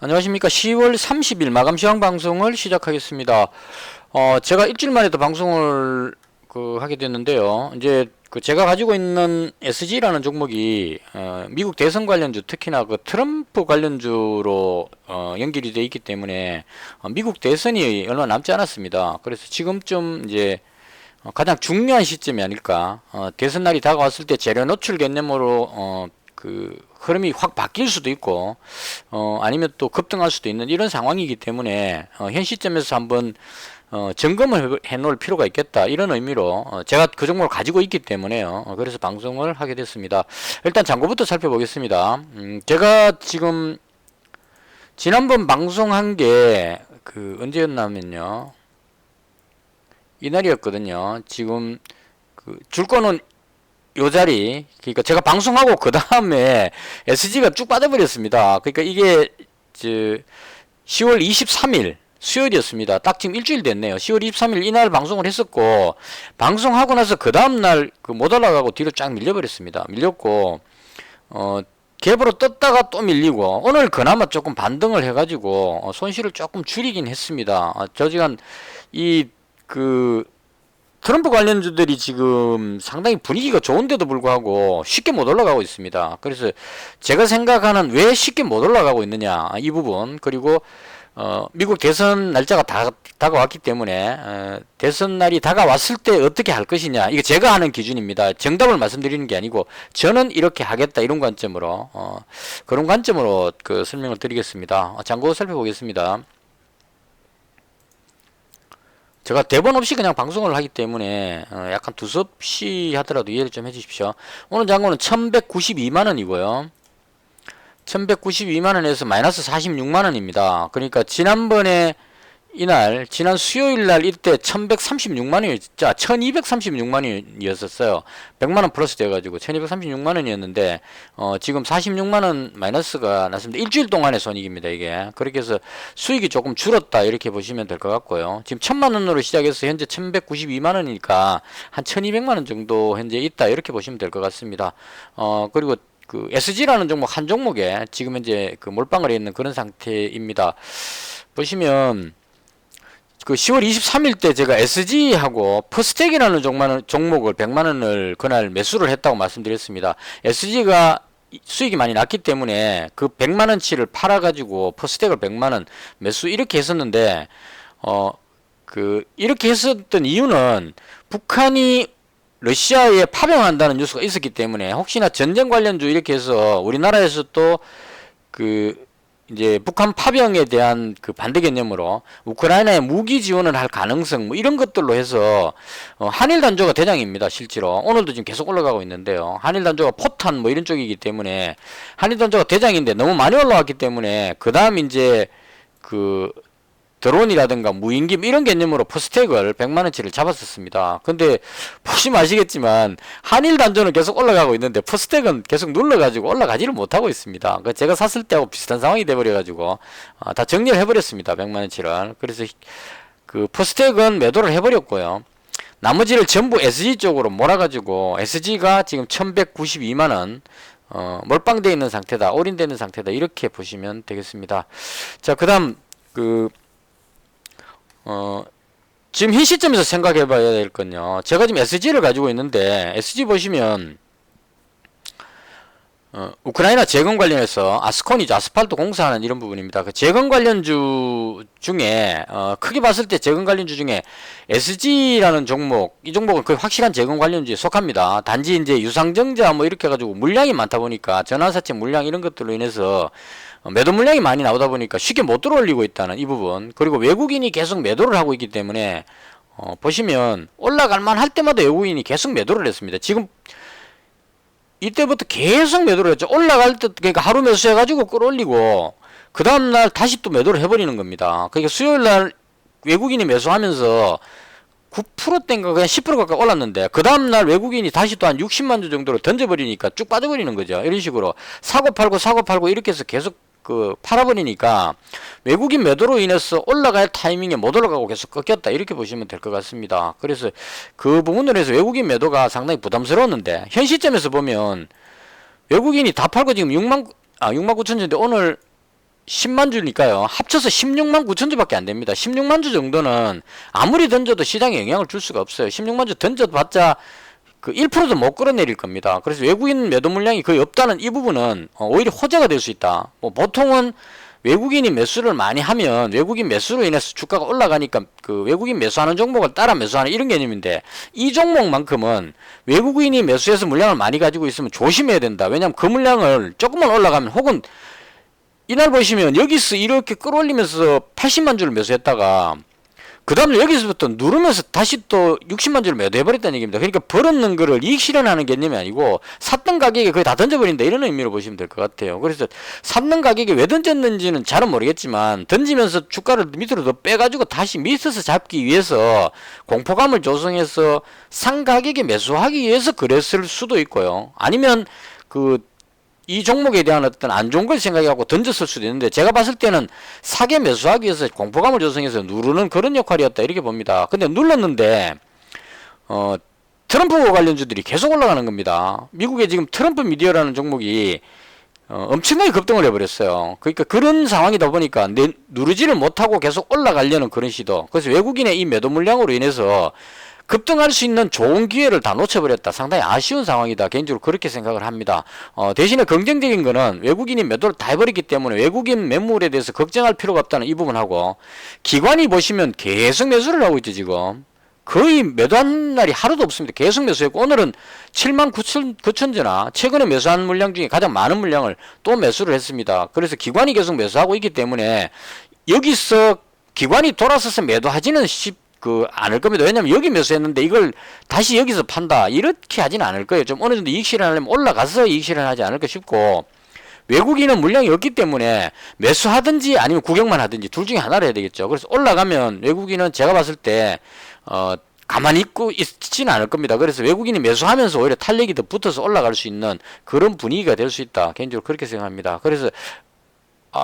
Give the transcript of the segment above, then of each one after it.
안녕하십니까. 10월 30일 마감 시황 방송을 시작하겠습니다. 제가 일주일 만에 또 방송을 하게 됐는데요. 이제 제가 가지고 있는 SG라는 종목이 미국 대선 관련주, 특히나 트럼프 관련주로 연결이 되어 있기 때문에 미국 대선이 얼마 남지 않았습니다. 그래서 지금쯤 이제 가장 중요한 시점이 아닐까. 대선 날이 다가왔을 때 재료 노출 개념으로 흐름이 확 바뀔 수도 있고 아니면 또 급등할 수도 있는 이런 상황이기 때문에 현 시점에서 한번 점검을 해 놓을 필요가 있겠다, 이런 의미로 제가 그 종목을 가지고 있기 때문에요. 그래서 방송을 하게 됐습니다. 일단 장고부터 살펴보겠습니다. 제가 지금 지난번 방송한 게 언제였냐면요, 이날이었거든요. 지금 줄 거는 요 자리, 그러니까 제가 방송하고 그 다음에 SG가 쭉 빠져버렸습니다. 그러니까 이게 10월 23일 수요일이었습니다. 딱 지금 일주일 됐네요. 10월 23일 이날 방송을 했었고, 방송하고 나서 그 다음날 못 올라가고 뒤로 쫙 밀려버렸습니다. 밀렸고 갭으로 떴다가 또 밀리고, 오늘 그나마 조금 반등을 해가지고 손실을 조금 줄이긴 했습니다. 저지간 트럼프 관련주들이 지금 상당히 분위기가 좋은데도 불구하고 쉽게 못 올라가고 있습니다. 그래서 제가 생각하는 왜 쉽게 못 올라가고 있느냐, 이 부분, 그리고 미국 대선 날짜가 다가왔기 때문에 대선 날이 다가왔을 때 어떻게 할 것이냐, 이게 제가 하는 기준입니다. 정답을 말씀드리는 게 아니고 저는 이렇게 하겠다, 이런 관점으로 그런 관점으로 설명을 드리겠습니다. 참고 살펴보겠습니다. 제가 대본 없이 그냥 방송을 하기 때문에 약간 두섭시 하더라도 이해를 좀 해주십시오. 오늘 장고는 1192만원이고요 1192만원에서 마이너스 46만원입니다 그러니까 지난번에 지난 수요일날 이때 1136만원이 1236만원이었었어요 100만원 플러스 돼가지고 1236만원이었는데 지금 46만원 마이너스가 났습니다. 일주일 동안의 손익입니다, 이게. 그렇게 해서 수익이 조금 줄었다, 이렇게 보시면 될 것 같고요. 지금 1000만원으로 시작해서 현재 1192만원이니까 한 1200만원 정도 현재 있다, 이렇게 보시면 될 것 같습니다. 그리고 SG라는 종목 한 종목에 지금 현재 몰빵을 해 있는 그런 상태입니다. 보시면 10월 23일 때 제가 SG하고 퍼스텍이라는 종목을 100만원을 그날 매수를 했다고 말씀드렸습니다. SG가 수익이 많이 났기 때문에 100만원치를 팔아가지고 퍼스텍을 100만원 매수, 이렇게 했었는데 이렇게 했었던 이유는 북한이 러시아에 파병한다는 뉴스가 있었기 때문에, 혹시나 전쟁 관련주 이렇게 해서 우리나라에서 또 이제 북한 파병에 대한 반대 개념으로 우크라이나에 무기 지원을 할 가능성, 이런 것들로 해서 한일 단조가 대장입니다. 실제로 오늘도 지금 계속 올라가고 있는데요. 한일 단조가 포탄 이런 쪽이기 때문에 한일 단조가 대장인데 너무 많이 올라왔기 때문에 그 다음 이제 드론이라든가 무인기 이런 개념으로 퍼스텍을 100만원치를 잡았었습니다. 근데 보시면 아시겠지만 한일 단조는 계속 올라가고 있는데 퍼스텍은 계속 눌러가지고 올라가지를 못하고 있습니다. 제가 샀을 때하고 비슷한 상황이 돼버려가지고 다 정리를 해버렸습니다, 100만원치를. 그래서 퍼스텍은 매도를 해버렸고요. 나머지를 전부 SG 쪽으로 몰아가지고 SG가 지금 1192만원 몰빵되어 있는 상태다, 올인되어 있는 상태다, 이렇게 보시면 되겠습니다. 자, 그 다음 지금 현 시점에서 생각해 봐야 될 건요, 제가 지금 SG를 가지고 있는데 SG 보시면 우크라이나 재건 관련해서 아스콘이죠. 아스팔트 공사하는 이런 부분입니다. 재건 관련주 중에 크게 봤을 때 재건 관련주 중에 SG라는 종목, 이 종목은 거의 확실한 재건 관련주에 속합니다. 단지 이제 유상증자 이렇게 해가지고 물량이 많다 보니까, 전환사채 물량 이런 것들로 인해서 매도 물량이 많이 나오다 보니까 쉽게 못 들어올리고 있다는 이 부분, 그리고 외국인이 계속 매도를 하고 있기 때문에 보시면 올라갈만 할 때마다 외국인이 계속 매도를 했습니다. 지금 이때부터 계속 매도를 했죠. 올라갈 때, 그러니까 하루 매수해가지고 끌어올리고 그 다음날 다시 또 매도를 해버리는 겁니다. 그러니까 수요일날 외국인이 매수하면서 9%대인가 그냥 10% 가까이 올랐는데, 그 다음날 외국인이 다시 또 한 60만 주 정도로 던져버리니까 쭉 빠져버리는 거죠. 이런 식으로 사고 팔고 이렇게 해서 계속 팔아버리니까 외국인 매도로 인해서 올라갈 타이밍에 못 올라가고 계속 꺾였다, 이렇게 보시면 될 것 같습니다. 그래서 그 부분으로 해서 외국인 매도가 상당히 부담스러웠는데, 현 시점에서 보면 외국인이 다 팔고 지금 6만 9천 주인데 오늘 10만 주니까요. 합쳐서 16만 9천 주밖에 안 됩니다. 16만 주 정도는 아무리 던져도 시장에 영향을 줄 수가 없어요. 16만 주 던져봤자 그 1%도 못 끌어내릴 겁니다. 그래서 외국인 매도 물량이 거의 없다는 이 부분은 오히려 호재가 될 수 있다. 뭐 보통은 외국인이 매수를 많이 하면 외국인 매수로 인해서 주가가 올라가니까 그 외국인 매수하는 종목을 따라 매수하는 이런 개념인데, 이 종목만큼은 외국인이 매수해서 물량을 많이 가지고 있으면 조심해야 된다. 왜냐하면 그 물량을 조금만 올라가면, 혹은 이날 보시면 여기서 이렇게 끌어올리면서 80만 주를 매수했다가 그 다음날 여기서부터 누르면서 다시 또 60만 주를 매도해버렸다는 얘기입니다. 그러니까 벌었는 거를 이익 실현하는 개념이 아니고 샀던 가격에 거의 다 던져버린다, 이런 의미로 보시면 될 것 같아요. 그래서 샀는 가격에 왜 던졌는지는 잘은 모르겠지만 던지면서 주가를 밑으로 더 빼가지고 다시 밑에서 잡기 위해서 공포감을 조성해서 산 가격에 매수하기 위해서 그랬을 수도 있고요. 아니면 이 종목에 대한 어떤 안 좋은 걸 생각해갖고 던졌을 수도 있는데, 제가 봤을 때는 사게 매수하기 위해서 공포감을 조성해서 누르는 그런 역할이었다, 이렇게 봅니다. 근데 눌렀는데 트럼프 관련주들이 계속 올라가는 겁니다. 미국에 지금 트럼프 미디어라는 종목이 엄청나게 급등을 해버렸어요. 그러니까 그런 상황이다 보니까 누르지를 못하고 계속 올라가려는 그런 시도. 그래서 외국인의 이 매도 물량으로 인해서 급등할 수 있는 좋은 기회를 다 놓쳐버렸다. 상당히 아쉬운 상황이다. 개인적으로 그렇게 생각을 합니다. 대신에 긍정적인 거는 외국인이 매도를 다 해버렸기 때문에 외국인 매물에 대해서 걱정할 필요가 없다는 이 부분하고, 기관이 보시면 계속 매수를 하고 있죠. 지금 거의 매도한 날이 하루도 없습니다. 계속 매수했고, 오늘은 7만 9천 주나 최근에 매수한 물량 중에 가장 많은 물량을 또 매수를 했습니다. 그래서 기관이 계속 매수하고 있기 때문에 여기서 기관이 돌아서서 매도하지는 않을 겁니다. 왜냐면 여기 매수했는데 이걸 다시 여기서 판다, 이렇게 하지는 않을 거예요. 좀 어느 정도 이익 실현하려면 올라가서 이익 실현하지 않을까 싶고, 외국인은 물량이 없기 때문에 매수하든지 아니면 구경만 하든지 둘 중에 하나를 해야 되겠죠. 그래서 올라가면 외국인은 제가 봤을 때 가만히 있지는 않을 겁니다. 그래서 외국인이 매수하면서 오히려 탄력이 더 붙어서 올라갈 수 있는 그런 분위기가 될 수 있다. 개인적으로 그렇게 생각합니다. 그래서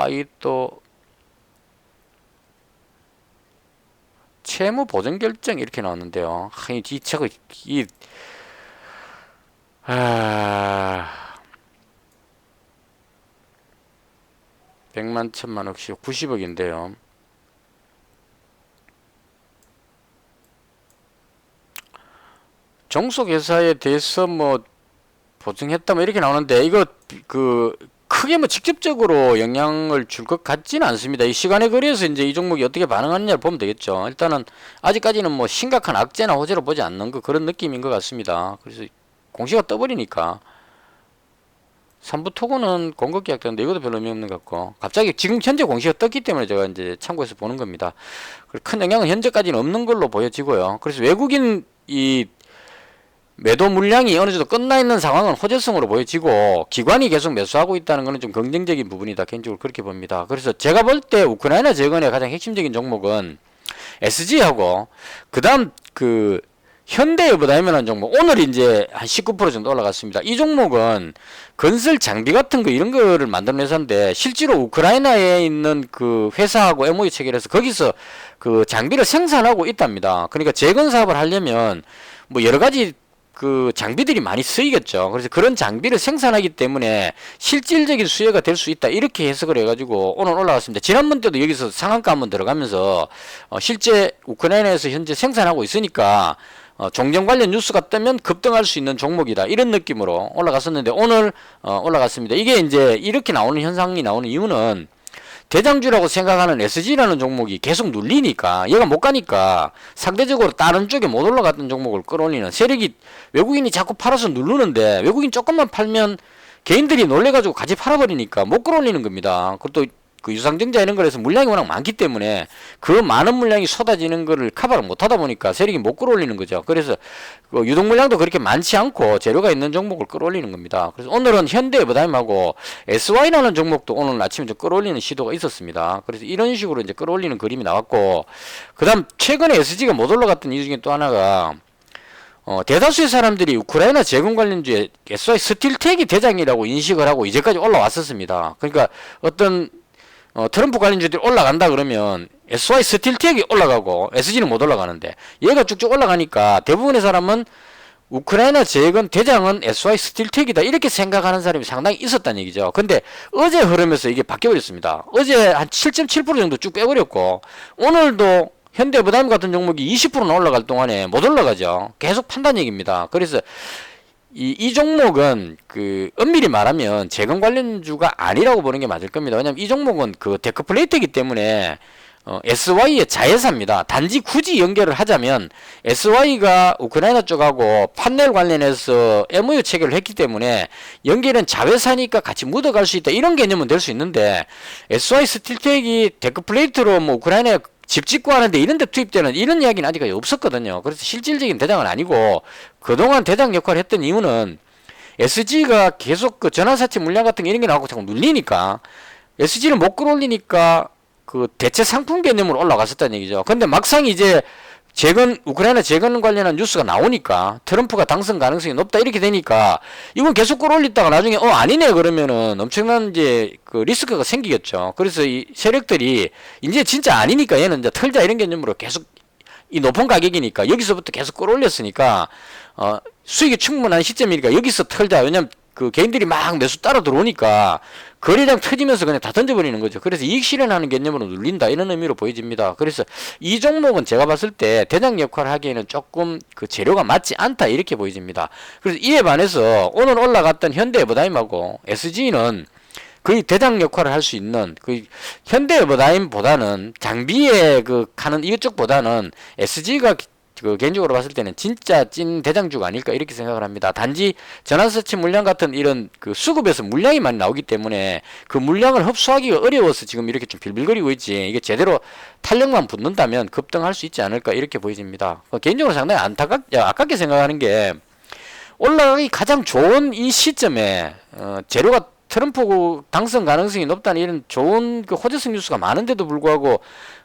이 또 채무 보전 결정 이렇게 나왔는데요. 이 차가 100만 1000만 억씩 90억인데요. 종속회사에 대해서 뭐 보증했다 뭐 이렇게 나오는데, 이거 크게 뭐 직접적으로 영향을 줄 것 같지는 않습니다. 이 시간에 걸려서 이제 이 종목이 어떻게 반응하느냐를 보면 되겠죠. 일단은 아직까지는 뭐 심각한 악재나 호재로 보지 않는 그런 느낌인 것 같습니다. 그래서 공시가 떠버리니까 3부 토고는 공급 계약자인데 이것도 별로 의미 없는 것 같고, 갑자기 지금 현재 공시가 떴기 때문에 제가 이제 참고해서 보는 겁니다. 큰 영향은 현재까지는 없는 걸로 보여지고요. 그래서 외국인 이 매도 물량이 어느 정도 끝나 있는 상황은 호재성으로 보여지고, 기관이 계속 매수하고 있다는 것은 좀 긍정적인 부분이다. 개인적으로 그렇게 봅니다. 그래서 제가 볼 때 우크라이나 재건의 가장 핵심적인 종목은 SG하고, 그 다음 현대여보다이면한 종목, 오늘 이제 한 19% 정도 올라갔습니다. 이 종목은 건설 장비 같은 거 이런 거를 만드는 회사인데, 실제로 우크라이나에 있는 그 회사하고 MOU 체결해서 거기서 그 장비를 생산하고 있답니다. 그러니까 재건 사업을 하려면 뭐 여러 가지 장비들이 많이 쓰이겠죠. 그래서 그런 장비를 생산하기 때문에 실질적인 수혜가 될 수 있다, 이렇게 해석을 해가지고 오늘 올라갔습니다. 지난번 때도 여기서 상한가 한번 들어가면서 실제 우크라이나에서 현재 생산하고 있으니까 종전 관련 뉴스가 뜨면 급등할 수 있는 종목이다, 이런 느낌으로 올라갔었는데 오늘 올라갔습니다. 이게 이제 이렇게 나오는 현상이 나오는 이유는, 대장주라고 생각하는 SG라는 종목이 계속 눌리니까, 얘가 못 가니까 상대적으로 다른 쪽에 못 올라갔던 종목을 끌어올리는 세력이, 외국인이 자꾸 팔아서 누르는데 외국인 조금만 팔면 개인들이 놀래가지고 같이 팔아버리니까 못 끌어올리는 겁니다. 그것도 유상증자 이런 거에서 물량이 워낙 많기 때문에 그 많은 물량이 쏟아지는 거를 커버를 못 하다 보니까 세력이 못 끌어올리는 거죠. 그래서 유동 물량도 그렇게 많지 않고 재료가 있는 종목을 끌어올리는 겁니다. 그래서 오늘은 현대에버다임하고 SY라는 종목도 오늘 아침에 좀 끌어올리는 시도가 있었습니다. 그래서 이런 식으로 이제 끌어올리는 그림이 나왔고, 그 다음 최근에 SG가 못 올라갔던 이유 중에 또 하나가, 대다수의 사람들이 우크라이나 재건 관련주에 SY 스틸텍이 대장이라고 인식을 하고 이제까지 올라왔었습니다. 그러니까 어떤 트럼프 관련주들이 올라간다 그러면 SY 스틸텍이 올라가고 SG는 못 올라가는데, 얘가 쭉쭉 올라가니까 대부분의 사람은 우크라이나 재건 대장은 SY 스틸텍이다 이렇게 생각하는 사람이 상당히 있었다는 얘기죠. 근데 어제 흐름에서 이게 바뀌어버렸습니다. 어제 한 7.7% 정도 쭉 빼버렸고 오늘도 현대부담 같은 종목이 20%나 올라갈 동안에 못 올라가죠. 계속 판단 얘기입니다. 그래서 이 종목은 그 엄밀히 말하면 재건 관련주가 아니라고 보는 게 맞을 겁니다. 왜냐면 이 종목은 그 데크 플레이트이기 때문에 SY의 자회사입니다. 단지 굳이 연결을 하자면 SY가 우크라이나 쪽하고 판넬 관련해서 MOU 체결을 했기 때문에 연결은 자회사니까 같이 묻어갈 수 있다 이런 개념은 될 수 있는데 SY 스틸텍이 데크플레이트로 뭐 우크라이나에 집 짓고 하는데 이런 데 투입되는 이런 이야기는 아직까지 없었거든요. 그래서 실질적인 대장은 아니고 그동안 대장 역할을 했던 이유는 SG가 계속 그 전환사채 물량 같은 게 이런 게 나오고 자꾸 눌리니까 SG를 못 끌어올리니까 그 대체 상품 개념으로 올라갔었다는 얘기죠. 근데 막상 이제 우크라이나 재건 관련한 뉴스가 나오니까 트럼프가 당선 가능성이 높다 이렇게 되니까 이건 계속 끌어올리다가 나중에 아니네 그러면은 엄청난 이제 그 리스크가 생기겠죠. 그래서 이 세력들이 이제 진짜 아니니까 얘는 이제 털자 이런 개념으로 계속 이 높은 가격이니까 여기서부터 계속 끌어올렸으니까 수익이 충분한 시점이니까 여기서 털자. 왜냐면 그 개인들이 막 매수 따라 들어오니까 거래량 터지면서 그냥 다 던져버리는 거죠. 그래서 이익 실현하는 개념으로 눌린다 이런 의미로 보여집니다. 그래서 이 종목은 제가 봤을 때 대장 역할을 하기에는 조금 그 재료가 맞지 않다 이렇게 보여집니다. 그래서 이에 반해서 오늘 올라갔던 현대에버다임하고 SG는 거의 대장 역할을 할 수 있는 그 현대에버다임보다는 장비에 그 가는 이쪽보다는 SG가 그 개인적으로 봤을 때는 진짜 찐 대장주가 아닐까 이렇게 생각을 합니다. 단지 전환사채 물량 같은 이런 그 수급에서 물량이 많이 나오기 때문에 그 물량을 흡수하기가 어려워서 지금 이렇게 좀 빌빌거리고 있지 이게 제대로 탄력만 붙는다면 급등할 수 있지 않을까 이렇게 보여집니다. 개인적으로 상당히 아깝게 생각하는 게 올라가기 가장 좋은 이 시점에 재료가 트럼프 당선 가능성이 높다는 이런 좋은 그 호재성 뉴스가 많은데도 불구하고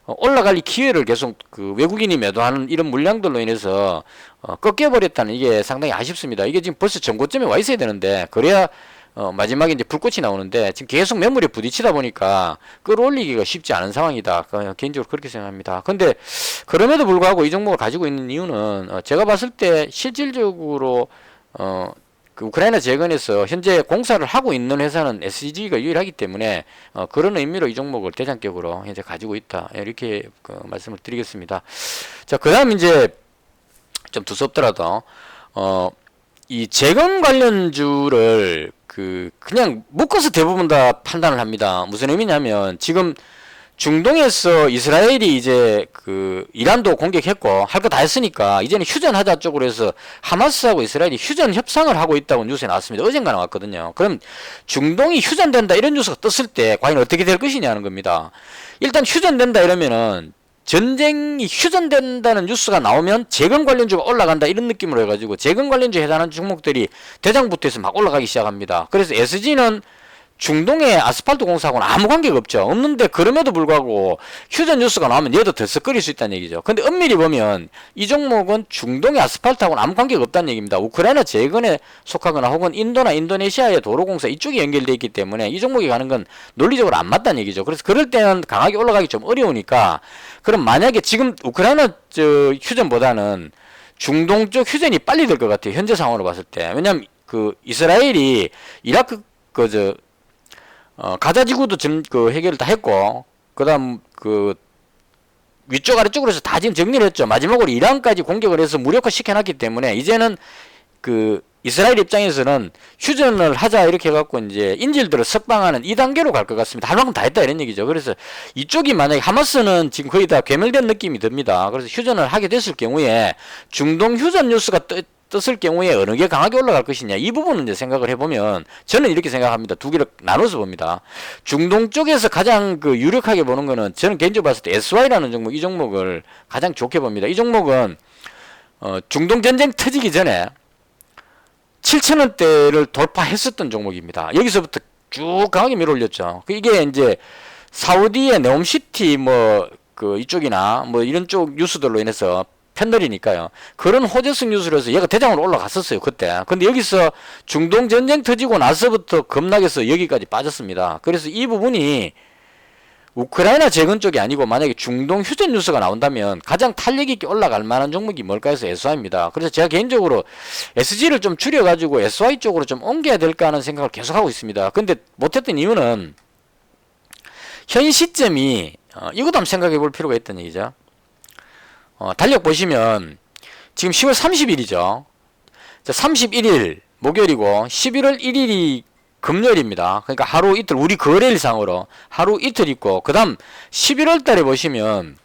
올라갈 기회를 계속 그 외국인이 매도하는 이런 물량들로 인해서 꺾여버렸다는 이게 상당히 아쉽습니다. 이게 지금 벌써 전고점에 와 있어야 되는데 그래야 마지막에 이제 불꽃이 나오는데 지금 계속 매물에 부딪히다 보니까 끌어올리기가 쉽지 않은 상황이다. 개인적으로 그렇게 생각합니다. 근데 그럼에도 불구하고 이 종목을 가지고 있는 이유는 제가 봤을 때 실질적으로 그 우크라이나 재건에서 현재 공사를 하고 있는 회사는 SG가 유일하기 때문에 그런 의미로 이 종목을 대장격으로 현재 가지고 있다 이렇게 말씀을 드리겠습니다. 자, 그다음 이제 좀 두섭더라도 이 재건 관련주를 그냥 묶어서 대부분 다 판단을 합니다. 무슨 의미냐면 지금 중동에서 이스라엘이 이제 그 이란도 공격했고 할 거 다 했으니까 이제는 휴전하자 쪽으로 해서 하마스하고 이스라엘이 휴전 협상을 하고 있다고 뉴스에 나왔습니다. 어젠가 나왔거든요. 그럼 중동이 휴전된다 이런 뉴스가 떴을 때 과연 어떻게 될 것이냐는 겁니다. 일단 휴전된다 이러면은 전쟁이 휴전된다는 뉴스가 나오면 재건 관련주가 올라간다 이런 느낌으로 해가지고 재건 관련주에 해당하는 종목들이 대장부터 해서 막 올라가기 시작합니다. 그래서 SG는 중동의 아스팔트 공사하고는 아무 관계가 없죠. 없는데 그럼에도 불구하고 휴전 뉴스가 나오면 얘도 들썩거릴 수 있다는 얘기죠. 근데 엄밀히 보면 이 종목은 중동의 아스팔트하고는 아무 관계가 없다는 얘기입니다. 우크라이나 재건에 속하거나 혹은 인도나 인도네시아의 도로공사 이쪽이 연결되어 있기 때문에 이 종목이 가는 건 논리적으로 안 맞다는 얘기죠. 그래서 그럴 때는 강하게 올라가기 좀 어려우니까 그럼 만약에 지금 우크라이나 휴전보다는 중동 쪽 휴전이 빨리 될 것 같아요. 현재 상황으로 봤을 때. 왜냐면 그 이스라엘이 이라크 가자 지구도 지금 해결을 다 했고, 그다음 위쪽 아래쪽으로 해서 다 지금 정리를 했죠. 마지막으로 이란까지 공격을 해서 무력화 시켜놨기 때문에 이제는 이스라엘 입장에서는 휴전을 하자 이렇게 해갖고 이제 인질들을 석방하는 2단계로 갈 것 같습니다. 할 만큼 다 했다 이런 얘기죠. 그래서 이쪽이 만약에 하마스는 지금 거의 다 괴멸된 느낌이 듭니다. 그래서 휴전을 하게 됐을 경우에 중동 휴전 뉴스가 떴을 경우에 어느 게 강하게 올라갈 것이냐 이 부분은 이제 생각을 해보면 저는 이렇게 생각합니다. 두 개를 나눠서 봅니다. 중동 쪽에서 가장 유력하게 보는 거는 저는 개인적으로 봤을 때 SY라는 종목 이 종목을 가장 좋게 봅니다. 이 종목은 중동 전쟁 터지기 전에 7,000원대를 돌파했었던 종목입니다. 여기서부터 쭉 강하게 밀어올렸죠. 이게 이제 사우디의 네옴시티 이쪽이나 이런 쪽 뉴스들로 인해서 편들이니까요. 그런 호재성 뉴스로 해서 얘가 대장으로 올라갔었어요. 그때. 근데 여기서 중동 전쟁 터지고 나서부터 급락해서 여기까지 빠졌습니다. 그래서 이 부분이 우크라이나 재건 쪽이 아니고 만약에 중동 휴전 뉴스가 나온다면 가장 탄력 있게 올라갈 만한 종목이 뭘까 해서 SY입니다. 그래서 제가 개인적으로 SG를 좀 줄여가지고 SY 쪽으로 좀 옮겨야 될까 하는 생각을 계속하고 있습니다. 근데 못했던 이유는 현 시점이 이것도 한번 생각해 볼 필요가 있다는 얘기죠. 달력 보시면 지금 10월 30일이죠. 31일 목요일이고 11월 1일이 금요일입니다. 그러니까 하루 이틀 우리 거래일상으로 하루 이틀 있고 그 다음 11월 달에 보시면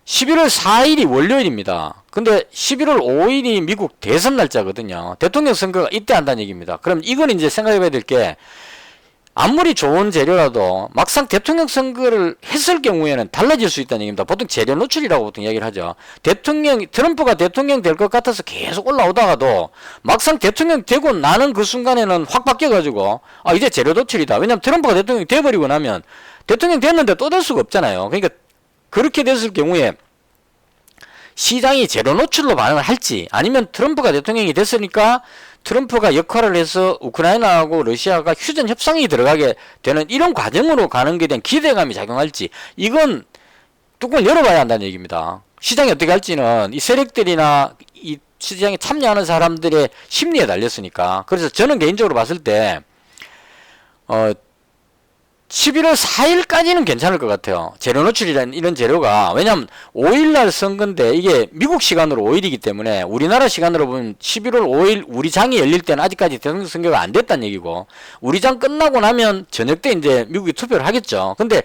11월 4일이 월요일입니다. 근데 11월 5일이 미국 대선 날짜거든요. 대통령 선거가 이때 한다는 얘기입니다. 그럼 이건 이제 생각해 봐야 될 게 아무리 좋은 재료라도 막상 대통령 선거를 했을 경우에는 달라질 수 있다는 얘기입니다. 보통 재료 노출이라고 보통 이야기를 하죠. 트럼프가 대통령 될 것 같아서 계속 올라오다가도 막상 대통령 되고 나는 그 순간에는 확 바뀌어가지고 이제 재료 노출이다. 왜냐면 트럼프가 대통령이 돼버리고 나면 대통령 됐는데 또 될 수가 없잖아요. 그러니까 그렇게 됐을 경우에 시장이 재료 노출로 반응을 할지 아니면 트럼프가 대통령이 됐으니까 트럼프가 역할을 해서 우크라이나하고 러시아가 휴전 협상이 들어가게 되는 이런 과정으로 가는 게 대한 기대감이 작용할지 이건 뚜껑을 열어봐야 한다는 얘기입니다. 시장이 어떻게 할지는 이 세력들이나 이 시장에 참여하는 사람들의 심리에 달렸으니까. 그래서 저는 개인적으로 봤을 때 11월 4일까지는 괜찮을 것 같아요. 재료 노출이라는 이런 재료가. 왜냐면 5일날 선거인데 이게 미국 시간으로 5일이기 때문에 우리나라 시간으로 보면 11월 5일 우리 장이 열릴 때는 아직까지 대통령 선거가 안 됐다는 얘기고 우리 장 끝나고 나면 저녁 때 이제 미국이 투표를 하겠죠. 근데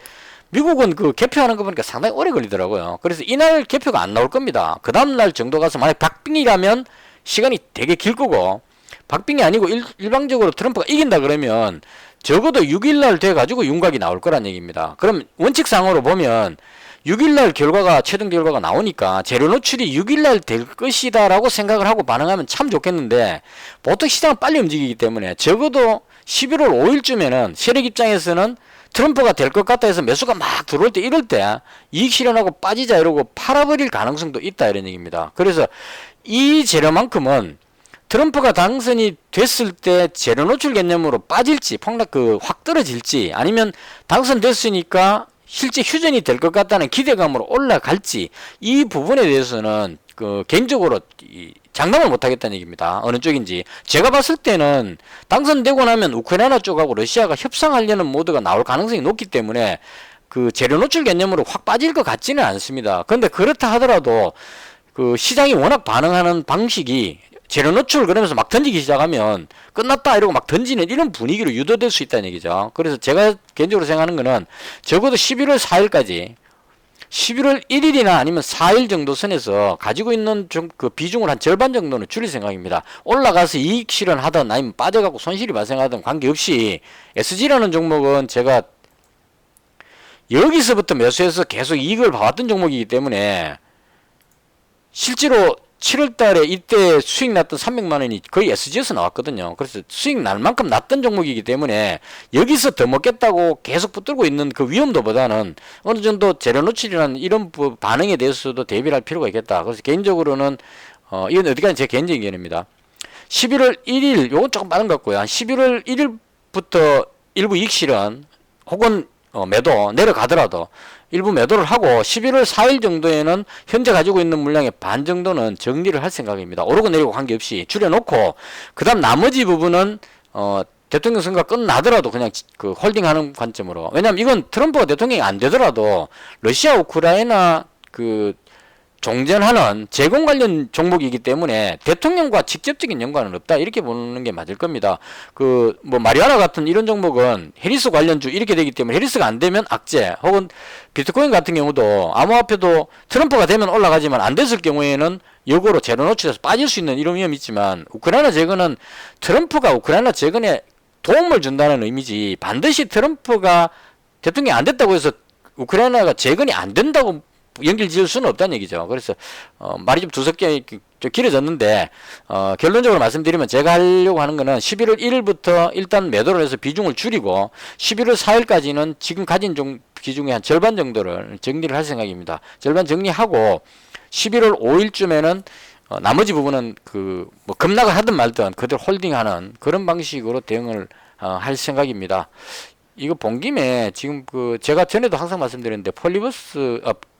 미국은 그 개표하는 거 보니까 상당히 오래 걸리더라고요. 그래서 이날 개표가 안 나올 겁니다. 그 다음날 정도 가서 만약 박빙이라면 시간이 되게 길 거고 박빙이 아니고 일방적으로 트럼프가 이긴다 그러면 적어도 6일날 돼가지고 윤곽이 나올 거란 얘기입니다. 그럼 원칙상으로 보면 6일날 최종 결과가 나오니까 재료 노출이 6일날 될 것이다 라고 생각을 하고 반응하면 참 좋겠는데 보통 시장은 빨리 움직이기 때문에 적어도 11월 5일쯤에는 세력 입장에서는 트럼프가 될 것 같다 해서 매수가 막 들어올 때 이럴 때 이익 실현하고 빠지자 이러고 팔아버릴 가능성도 있다 이런 얘기입니다. 그래서 이 재료만큼은 트럼프가 당선이 됐을 때 재료 노출 개념으로 빠질지 확 떨어질지 아니면 당선됐으니까 실제 휴전이 될 것 같다는 기대감으로 올라갈지 이 부분에 대해서는 개인적으로 장담을 못하겠다는 얘기입니다. 어느 쪽인지. 제가 봤을 때는 당선되고 나면 우크라이나 쪽하고 러시아가 협상하려는 모드가 나올 가능성이 높기 때문에 그 재료 노출 개념으로 확 빠질 것 같지는 않습니다. 그런데 그렇다 하더라도 그 시장이 워낙 반응하는 방식이 재료 노출 그러면서 막 던지기 시작하면 끝났다 이러고 막 던지는 이런 분위기로 유도될 수 있다는 얘기죠. 그래서 제가 개인적으로 생각하는 거는 적어도 11월 4일까지 11월 1일이나 아니면 4일 정도 선에서 가지고 있는 좀 그 비중을 한 절반 정도는 줄일 생각입니다. 올라가서 이익 실현하든 아니면 빠져갖고 손실이 발생하든 관계없이 SG라는 종목은 제가 여기서부터 매수해서 계속 이익을 봐왔던 종목이기 때문에 실제로 7월달에 이때 수익 났던 300만원이 거의 SG에서 나왔거든요. 그래서 수익 날 만큼 났던 종목이기 때문에 여기서 더 먹겠다고 계속 붙들고 있는 그 위험도보다는 어느 정도 재료 노출이라는 이런 반응에 대해서도 대비를 할 필요가 있겠다. 그래서 개인적으로는 이건 어디까지 제 개인적인 의견입니다. 11월 1일 요건 조금 빠른 것 같고요. 한 11월 1일부터 일부 이익 실현 혹은 매도 내려가더라도 일부 매도를 하고 11월 4일 정도에는 현재 가지고 있는 물량의 반 정도는 정리를 할 생각입니다. 오르고 내리고 관계없이 줄여놓고 그 다음 나머지 부분은 대통령 선거가 끝나더라도 그냥 그 홀딩하는 관점으로. 왜냐면 이건 트럼프가 대통령이 안 되더라도 러시아 우크라이나 그 종전하는 제공 관련 종목이기 때문에 대통령과 직접적인 연관은 없다 이렇게 보는 게 맞을 겁니다. 마리아나 같은 이런 종목은 해리스 관련주 이렇게 되기 때문에 해리스가 안 되면 악재 혹은 비트코인 같은 경우도 암호화폐도 트럼프가 되면 올라가지만 안 됐을 경우에는 역으로 재료 노출해서 빠질 수 있는 이런 위험이 있지만 우크라이나 재건은 트럼프가 우크라이나 재건에 도움을 준다는 의미지 반드시 트럼프가 대통령이 안 됐다고 해서 우크라이나가 재건이 안 된다고 연결 지을 수는 없다는 얘기죠. 그래서 말이 좀 두껍게 좀 길어졌는데 결론적으로 말씀드리면 제가 하려고 하는 거는 11월 1일부터 일단 매도를 해서 비중을 줄이고 11월 4일까지는 지금 가진 비중의 한 절반 정도를 정리를 할 생각입니다. 절반 정리하고 11월 5일쯤에는 나머지 부분은 급락을 하든 말든 그대로 홀딩하는 그런 방식으로 대응을 할 생각입니다. 이거 본 김에 지금 그 제가 전에도 항상 말씀드렸는데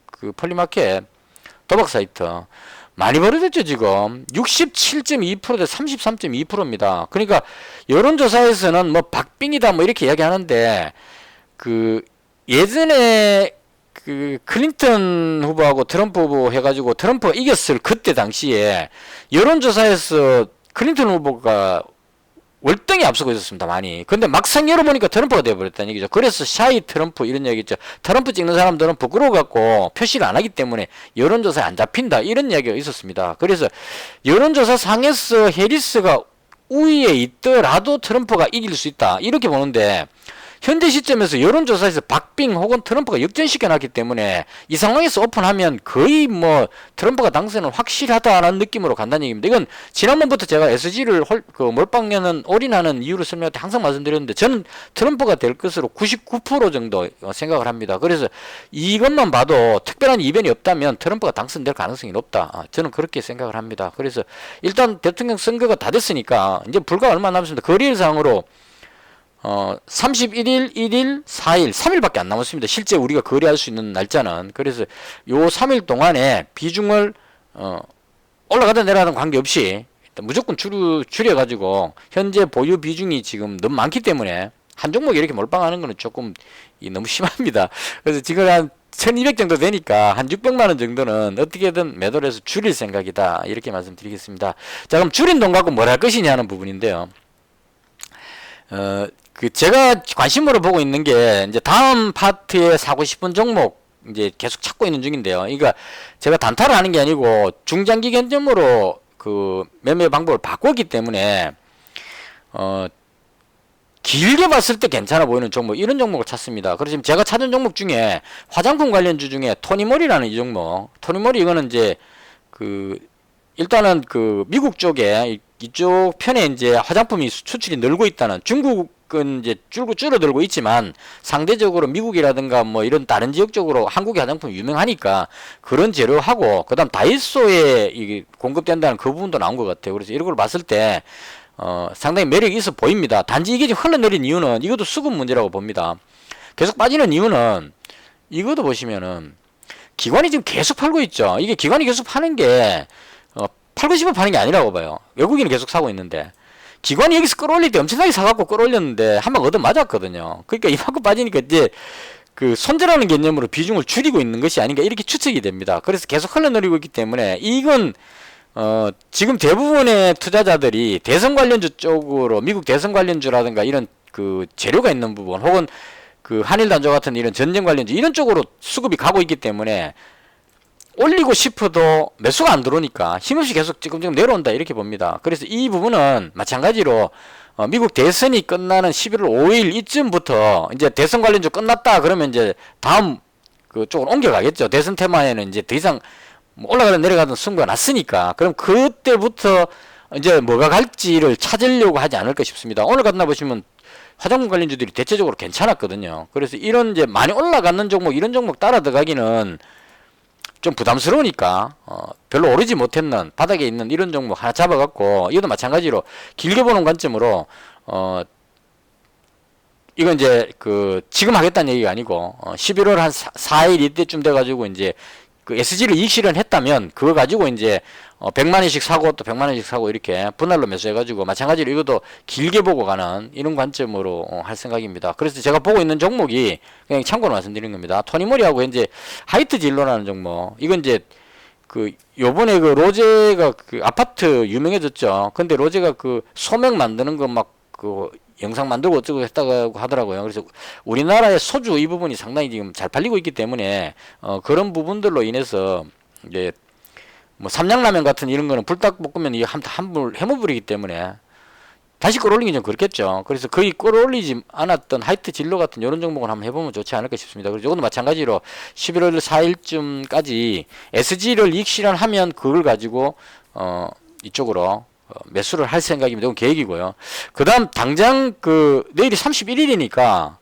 그 폴리마켓 도박 사이트 많이 벌어졌죠. 지금 67.2%대 33.2%입니다. 그러니까 여론조사에서는 뭐 박빙이다 뭐 이렇게 이야기하는데 그 예전에 그 클린턴 후보하고 트럼프 후보 해가지고 트럼프가 이겼을 그때 당시에 여론조사에서 클린턴 후보가 월등히 앞서고 있었습니다. 많이. 근데 막상 열어보니까 트럼프가 돼버렸다는 얘기죠. 그래서 샤이 트럼프 이런 얘기죠. 트럼프 찍는 사람들은 부끄러워갖고 표시를 안 하기 때문에 여론조사에 안 잡힌다 이런 이야기가 있었습니다. 그래서 여론조사 상에서 해리스가 우위에 있더라도 트럼프가 이길 수 있다 이렇게 보는데 현재 시점에서 여론조사에서 박빙 혹은 트럼프가 역전시켜놨기 때문에 이 상황에서 오픈하면 거의 뭐 트럼프가 당선은 확실하다라는 느낌으로 간다는 얘기입니다. 이건 지난번부터 제가 SG를 몰빵하는 올인하는 이유를 설명할 때 항상 말씀드렸는데 저는 트럼프가 될 것으로 99% 정도 생각을 합니다. 그래서 이것만 봐도 특별한 이변이 없다면 트럼프가 당선될 가능성이 높다. 저는 그렇게 생각을 합니다. 그래서 일단 대통령 선거가 다 됐으니까 이제 불과 얼마 남았습니다. 거래일상으로 31일, 1일, 4일, 3일밖에 안 남았습니다. 실제 우리가 거래할 수 있는 날짜는. 그래서 요 3일 동안에 비중을 올라가다 내려가는 관계없이 일단 무조건 줄여가지고 현재 보유 비중이 지금 너무 많기 때문에 한 종목에 이렇게 몰빵하는 거는 조금 너무 심합니다. 그래서 지금 한 1200 정도 되니까 한 600만 원 정도는 어떻게든 매도를 해서 줄일 생각이다. 이렇게 말씀드리겠습니다. 자, 그럼 줄인 돈 갖고 뭘 할 것이냐 하는 부분인데요. 제가 관심으로 보고 있는 게 이제 다음 파트에 사고 싶은 종목 이제 계속 찾고 있는 중인데요. 그러니까 제가 단타를 하는 게 아니고 중장기 견점으로 그 매매 방법을 바꿨기 때문에 길게 봤을 때 괜찮아 보이는 종목 이런 종목을 찾습니다. 그래서 지금 제가 찾은 종목 중에 화장품 관련주 중에 토니모리라는 이 종목. 토니모리 이거는 이제 그 일단은 그 미국 쪽에 이쪽 편에 이제 화장품이 수출이 늘고 있다는 중국은 이제 줄어들고 있지만 상대적으로 미국이라든가 뭐 이런 다른 지역 쪽으로 한국의 화장품이 유명하니까 그런 재료하고 그다음 다이소에 이게 공급된다는 그 부분도 나온 것 같아요. 그래서 이런 걸 봤을 때 상당히 매력이 있어 보입니다. 단지 이게 지금 흘러내린 이유는 이것도 수급 문제라고 봅니다. 계속 빠지는 이유는 이것도 보시면은 기관이 지금 계속 팔고 있죠. 이게 기관이 계속 파는 게 팔고 싶어 파는 게 아니라고 봐요. 외국인은 계속 사고 있는데 기관이 여기서 끌어올릴 때 엄청나게 사갖고 끌어올렸는데 한 방 얻어 맞았거든요. 그러니까 이만큼 빠지니까 이제 그 손절하는 개념으로 비중을 줄이고 있는 것이 아닌가 이렇게 추측이 됩니다. 그래서 계속 흘러내리고 있기 때문에 이건 지금 대부분의 투자자들이 대선 관련주 쪽으로 미국 대선 관련주라든가 이런 그 재료가 있는 부분 혹은 그 한일 단조 같은 이런 전쟁 관련주 이런 쪽으로 수급이 가고 있기 때문에 올리고 싶어도 매수가 안 들어오니까 힘없이 계속 지금 내려온다 이렇게 봅니다. 그래서 이 부분은 마찬가지로 미국 대선이 끝나는 11월 5일 이쯤부터 이제 대선 관련주 끝났다 그러면 이제 다음 그 쪽으로 옮겨가겠죠. 대선 테마에는 이제 더 이상 올라가든 내려가든 승부가 났으니까 그럼 그때부터 이제 뭐가 갈지를 찾으려고 하지 않을까 싶습니다. 오늘 같은 날 보시면 화장품 관련주들이 대체적으로 괜찮았거든요. 그래서 이런 이제 많이 올라가는 종목 이런 종목 따라 들어가기는 좀 부담스러우니까 별로 오르지 못했는 바닥에 있는 이런 종목 하나 잡아갖고 이것도 마찬가지로 길게 보는 관점으로 이건 이제 그 지금 하겠다는 얘기가 아니고 11월 한 4일 이때쯤 돼가지고 이제 그 SG를 이익 실현했다면 그거 가지고 이제 100만 원씩 사고 또 100만 원씩 사고 이렇게 분할로 매수해가지고 마찬가지로 이것도 길게 보고 가는 이런 관점으로 할 생각입니다. 그래서 제가 보고 있는 종목이 그냥 참고로 말씀드리는 겁니다. 토니모리하고 이제 하이트 진로라는 종목 이건 이제 그 요번에 그 로제가 그 아파트 유명해졌죠. 근데 로제가 그 소맥 만드는 거 막 그 영상 만들고 어쩌고 했다고 하더라고요. 그래서 우리나라의 소주 이 부분이 상당히 지금 잘 팔리고 있기 때문에 그런 부분들로 인해서 이제 뭐 삼양라면 같은 이런 거는 불닭볶음면 이게 한물 해물이기 때문에 다시 끌어올리기 좀 그렇겠죠. 그래서 거의 끌어올리지 않았던 하이트 진로 같은 이런 종목을 한번 해보면 좋지 않을까 싶습니다. 그래서 이것도 마찬가지로 11월 4일쯤까지 SG를 이익 실현하면 그걸 가지고 이쪽으로 매수를 할 생각입니다. 이건 계획이고요. 그 다음 당장 그 내일이 31일이니까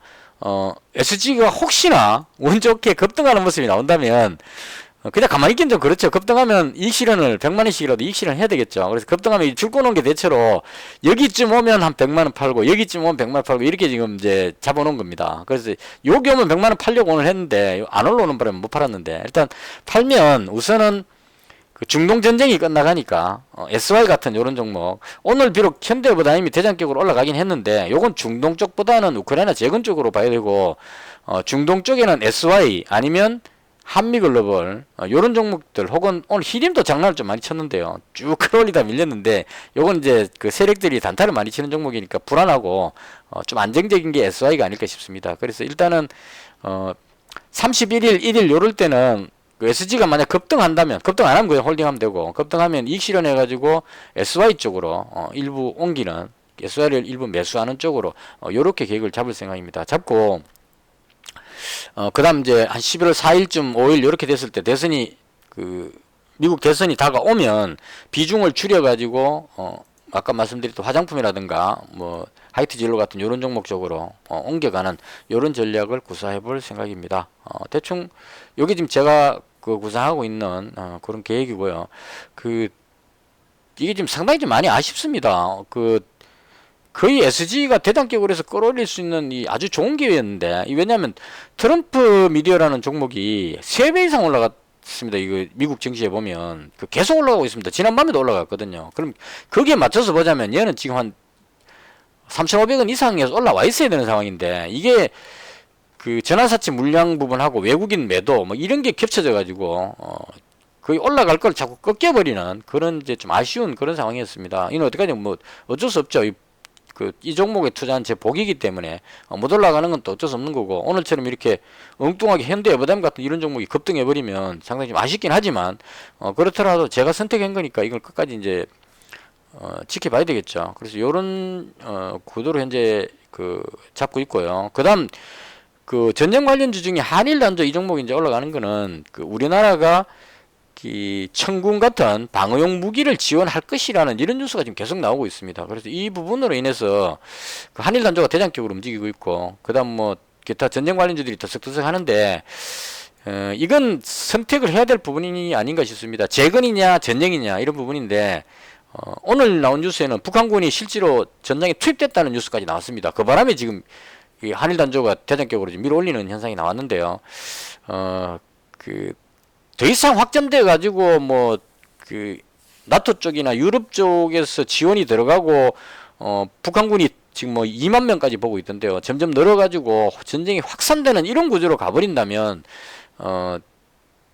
SG가 혹시나 운 좋게 급등하는 모습이 나온다면 그냥 가만히 있긴 좀 그렇죠. 급등하면 이익 실현을 100만 원씩이라도 이익 실현 해야 되겠죠. 그래서 급등하면 줄 꺼놓은 게 대체로 여기쯤 오면 한 100만 원 팔고 여기쯤 오면 100만 원 팔고 이렇게 지금 이제 잡아놓은 겁니다. 그래서 여기 오면 100만 원 팔려고 오늘 했는데 안 올라오는 바람에 못 팔았는데 일단 팔면 우선은 그 중동 전쟁이 끝나가니까 SY 같은 이런 종목 오늘 비록 현대해보다임이 대장격으로 올라가긴 했는데 요건 중동 쪽보다는 우크라이나 재건 쪽으로 봐야 되고 중동 쪽에는 SY 아니면 한미글로벌 요런 종목들 혹은 오늘 히림도 장난을 좀 많이 쳤는데요. 쭉 끌어올리다 밀렸는데 요건 이제 그 세력들이 단타를 많이 치는 종목이니까 불안하고 좀 안정적인 게 SY가 아닐까 싶습니다. 그래서 일단은 31일 1일 요럴 때는 그 SG가 만약 급등한다면 급등 안 하면 그냥 홀딩하면 되고 급등하면 이익 실현해 가지고 SY 쪽으로 일부 옮기는 SY를 일부 매수하는 쪽으로 요렇게 계획을 잡을 생각입니다. 잡고 그 다음 이제 한 11월 4일쯤 5일 요렇게 됐을 때 대선이 그 미국 대선이 다가오면 비중을 줄여가지고 아까 말씀드렸던 화장품이라든가 뭐 하이트 진로 같은 요런 종목 쪽으로 옮겨가는 요런 전략을 구사해 볼 생각입니다. 대충 여기 지금 제가 그 구상하고 있는 그런 계획이고요. 그 이게 지금 상당히 좀 많이 아쉽습니다. 그 거의 SG가 대단격으로 해서 끌어올릴 수 있는 이 아주 좋은 기회였는데 왜냐하면 트럼프 미디어라는 종목이 3배 이상 올라갔습니다. 이거 미국 증시에 보면 그 계속 올라가고 있습니다. 지난밤에도 올라갔거든요. 그럼 거기에 맞춰서 보자면 얘는 지금 한 3,500원 이상에서 올라와 있어야 되는 상황인데 이게 그 전환사채 물량 부분하고 외국인 매도 뭐 이런 게 겹쳐져 가지고 거의 올라갈 걸 자꾸 꺾여버리는 그런 이제 좀 아쉬운 그런 상황이었습니다. 이는 어떡하냐 뭐 어쩔 수 없죠. 이 종목에 투자한 제 복이기 때문에 못 올라가는 건 또 어쩔 수 없는 거고 오늘처럼 이렇게 엉뚱하게 현대 에버다임 같은 이런 종목이 급등해버리면 상당히 좀 아쉽긴 하지만 그렇더라도 제가 선택한 거니까 이걸 끝까지 이제 지켜봐야 되겠죠. 그래서 요런 구도로 현재 그 잡고 있고요. 그 다음 그 전쟁 관련주 중에 한일단조 이 종목이 이제 올라가는 거는 그 우리나라가 이 천군 같은 방어용 무기를 지원할 것이라는 이런 뉴스가 지금 계속 나오고 있습니다. 그래서 이 부분으로 인해서 그 한일 단조가 대장격으로 움직이고 있고 그다음 뭐 기타 전쟁 관련주들이 더석더석 하는데 이건 선택을 해야 될 부분이 아닌가 싶습니다. 재건이냐 전쟁이냐 이런 부분인데 오늘 나온 뉴스에는 북한군이 실제로 전장에 투입됐다는 뉴스까지 나왔습니다. 그 바람에 지금 이 한일 단조가 대장격으로 지금 밀어올리는 현상이 나왔는데요. 더 이상 확전돼 가지고 뭐 그 나토 쪽이나 유럽 쪽에서 지원이 들어가고 북한군이 지금 뭐 2만 명까지 보고 있던데요. 점점 늘어 가지고 전쟁이 확산되는 이런 구조로 가버린다면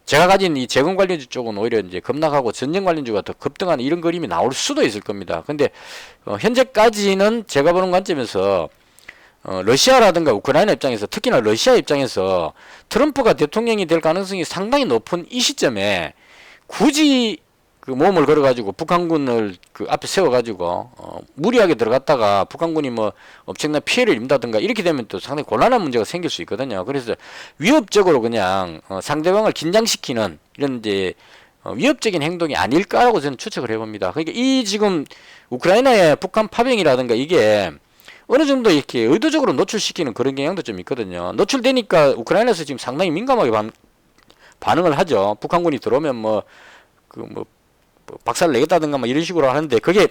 제가 가진 이 재건 관련주 쪽은 오히려 이제 급락하고 전쟁 관련주가 더 급등하는 이런 그림이 나올 수도 있을 겁니다. 근데 현재까지는 제가 보는 관점에서 러시아라든가 우크라이나 입장에서 특히나 러시아 입장에서 트럼프가 대통령이 될 가능성이 상당히 높은 이 시점에 굳이 그 모험을 걸어가지고 북한군을 그 앞에 세워가지고 무리하게 들어갔다가 북한군이 뭐 엄청난 피해를 입는다든가 이렇게 되면 또 상당히 곤란한 문제가 생길 수 있거든요. 그래서 위협적으로 그냥 상대방을 긴장시키는 이런 이제 위협적인 행동이 아닐까라고 저는 추측을 해봅니다. 그러니까 이 지금 우크라이나의 북한 파병이라든가 이게 어느 정도 이렇게 의도적으로 노출시키는 그런 경향도 좀 있거든요. 노출되니까 우크라이나에서 지금 상당히 민감하게 반응을 하죠. 북한군이 들어오면 뭐 박살을 내겠다든가 뭐 이런 식으로 하는데 그게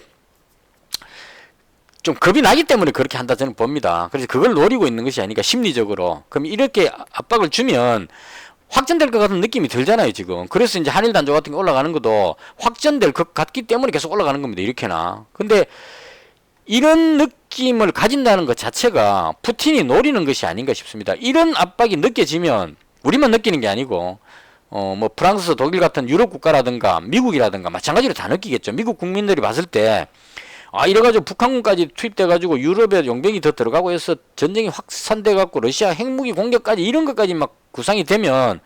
좀 겁이 나기 때문에 그렇게 한다 저는 봅니다. 그래서 그걸 노리고 있는 것이 아니까 심리적으로. 그럼 이렇게 압박을 주면 확전될 것 같은 느낌이 들잖아요 지금. 그래서 이제 한일 단조 같은 게 올라가는 것도 확전될 것 같기 때문에 계속 올라가는 겁니다. 이렇게나. 근데 이런 느낌을 가진다는 것 자체가 푸틴이 노리는 것이 아닌가 싶습니다. 이런 압박이 느껴지면 우리만 느끼는 게 아니고 뭐 프랑스, 독일 같은 유럽 국가라든가 미국이라든가 마찬가지로 다 느끼겠죠. 미국 국민들이 봤을 때 이래가지고 북한군까지 투입돼가지고 유럽에 용병이 더 들어가고 해서 전쟁이 확산돼갖고 러시아 핵무기 공격까지 이런 것까지 막 구상이 되면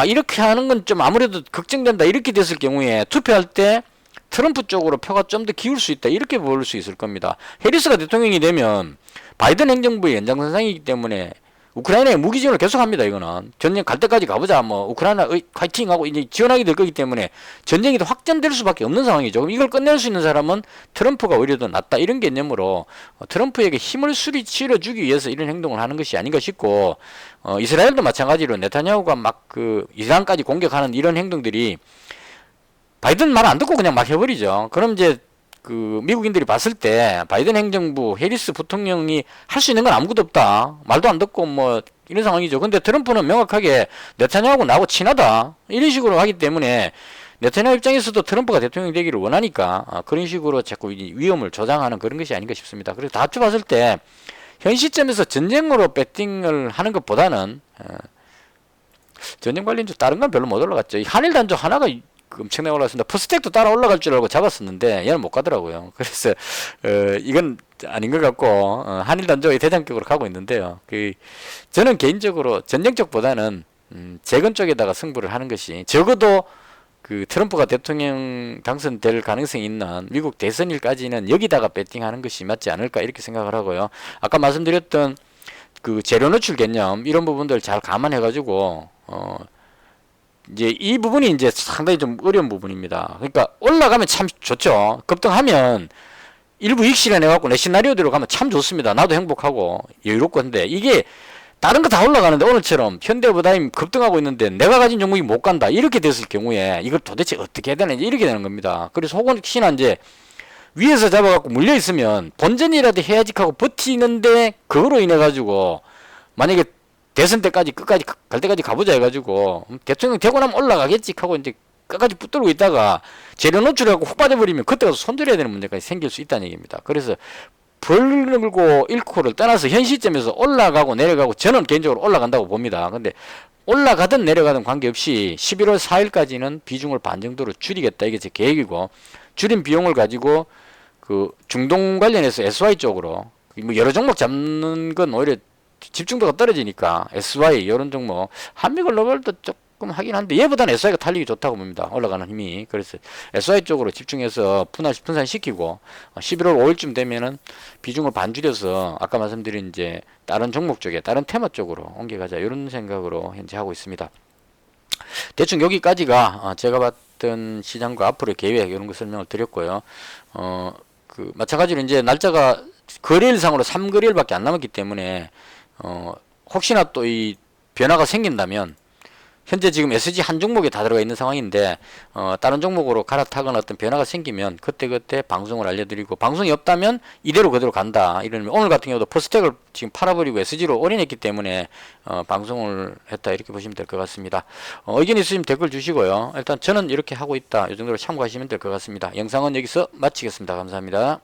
이렇게 하는 건 좀 아무래도 걱정된다 이렇게 됐을 경우에 투표할 때 트럼프 쪽으로 표가 좀 더 기울 수 있다 이렇게 볼 수 있을 겁니다. 해리스가 대통령이 되면 바이든 행정부의 연장선상이기 때문에 우크라이나에 무기 지원을 계속합니다. 이거는 전쟁 갈 때까지 가보자. 뭐 우크라이나 화이팅하고 이제 지원하게 될 거기 때문에 전쟁이 더 확전될 수밖에 없는 상황이죠. 그럼 이걸 끝낼 수 있는 사람은 트럼프가 오히려 더 낫다 이런 개념으로 트럼프에게 힘을 실어주기 위해서 이런 행동을 하는 것이 아닌가 싶고 이스라엘도 마찬가지로 네타냐후가 막 그 이란까지 공격하는 이런 행동들이 바이든 말 안 듣고 그냥 막 해버리죠. 그럼 이제 그 미국인들이 봤을 때 바이든 행정부 해리스 부통령이 할 수 있는 건 아무것도 없다. 말도 안 듣고 뭐 이런 상황이죠. 근데 트럼프는 명확하게 네타냐후하고 나하고 친하다. 이런 식으로 하기 때문에 네타냐후 입장에서도 트럼프가 대통령이 되기를 원하니까 그런 식으로 자꾸 위험을 조장하는 그런 것이 아닌가 싶습니다. 그래서 다 합쳐봤을 때 현 시점에서 전쟁으로 배팅을 하는 것보다는 전쟁 관련주 다른 건 별로 못 올라갔죠. 이 한일 단조 하나가 엄청나게 올라갔습니다. 퍼스텍도 따라 올라갈 줄 알고 잡았었는데 얘는 못 가더라고요. 그래서 이건 아닌 것 같고 한일 단조의 대장격으로 가고 있는데요. 저는 개인적으로 전쟁 쪽보다는 재건 쪽에다가 승부를 하는 것이 적어도 그 트럼프가 대통령 당선될 가능성이 있는 미국 대선일까지는 여기다가 배팅하는 것이 맞지 않을까 이렇게 생각을 하고요. 아까 말씀드렸던 그 재료 노출 개념 이런 부분들 잘 감안해가지고 이제 이 부분이 이제 상당히 좀 어려운 부분입니다. 그러니까 올라가면 참 좋죠. 급등하면 일부 이익 실현해갖고 내 시나리오대로 가면 참 좋습니다. 나도 행복하고 여유롭고 한데 이게 다른 거 다 올라가는데 오늘처럼 현대부다임 급등하고 있는데 내가 가진 종목이 못 간다 이렇게 됐을 경우에 이걸 도대체 어떻게 해야 되는지 이렇게 되는 겁니다. 그래서 혹시나 이제 위에서 잡아갖고 물려 있으면 본전이라도 해야지 하고 버티는데 그거로 인해 가지고 만약에 대선 때까지 끝까지 갈 때까지 가보자 해가지고 대통령 되고 나면 올라가겠지 하고 이제 끝까지 붙들고 있다가 재료 노출하고 훅 빠져버리면 그때 가서 손들어야 되는 문제까지 생길 수 있다는 얘기입니다. 그래서 벌고 잃고를 떠나서 현 시점에서 올라가고 내려가고 저는 개인적으로 올라간다고 봅니다. 근데 올라가든 내려가든 관계없이 11월 4일까지는 비중을 반 정도로 줄이겠다 이게 제 계획이고 줄인 비용을 가지고 그 중동 관련해서 SY 쪽으로 뭐 여러 종목 잡는 건 오히려 집중도가 떨어지니까 SY 이런 종목 한미글로벌도 조금 하긴 한데 얘보다는 SY가 탄력이 좋다고 봅니다. 올라가는 힘이. 그래서 SY 쪽으로 집중해서 분산시키고 11월 5일쯤 되면은 비중을 반 줄여서 아까 말씀드린 이제 다른 종목 쪽에 다른 테마 쪽으로 옮겨가자 이런 생각으로 현재 하고 있습니다. 대충 여기까지가 제가 봤던 시장과 앞으로의 계획 이런 거 설명을 드렸고요. 그 마찬가지로 이제 날짜가 거래일상으로 3거래일밖에 안 남았기 때문에 혹시나 또 이 변화가 생긴다면 현재 지금 SG 한 종목에 다 들어가 있는 상황인데 다른 종목으로 갈아타거나 어떤 변화가 생기면 그때그때 방송을 알려드리고 방송이 없다면 이대로 그대로 간다 이러면 오늘 같은 경우도 퍼스텍을 지금 팔아버리고 SG로 올인했기 때문에 방송을 했다 이렇게 보시면 될 것 같습니다. 의견 있으시면 댓글 주시고요. 일단 저는 이렇게 하고 있다 이 정도로 참고하시면 될 것 같습니다. 영상은 여기서 마치겠습니다. 감사합니다.